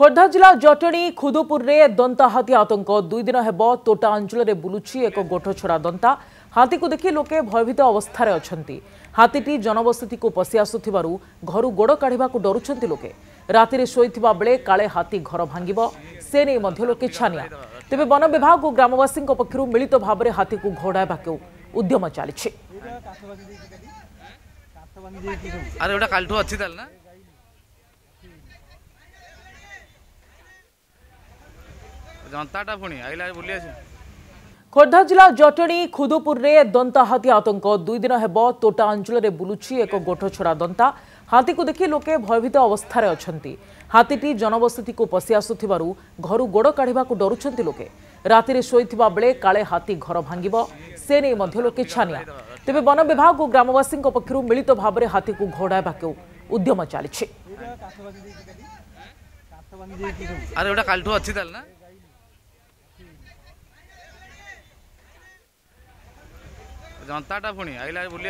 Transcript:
खोर्धा जिला जटणी खुदुपुर में दंता हाथी आतंक दुई दिन हेब तोटा अंचल में बुलुची एक गोठ छड़ा दंता हाथी को देखि लोके भयभीत अवस्था अच्छा हाथीटी जनबसती को पशि आसुथिबारु घर गोड़ काढ़ा डरुंच लोके राति शोइथिबा बेले काले हाथी घर भांगिब से नहीं मध्य लोके छानिया तेबे वन विभाग और ग्रामवासी पक्षर मिलित भाव में हाथी को घोड़ाइबाक उद्यम चली खोर्धा जिला जटणी खुदुपुर में दंता हाथी आतंक दुई दिन हेब तोटा अंचल में बुलुची एक गोठ छड़ा दंता हाथी को देखि लोके भयभीत अवस्था अच्छा हाथीटी जनबसती को पशि आसुथिबारु घर गोड़ काढ़ा डरुंच लोके राति शोइथिबा बेले काले हाथी घर भांगिब से नहीं मध्य लोके छानिया तेबे वन विभाग और ग्रामवासी पक्षर मिलित भाव में हाथी को घोड़ाइबाक उद्यम चली जनता पुणी आइला बुली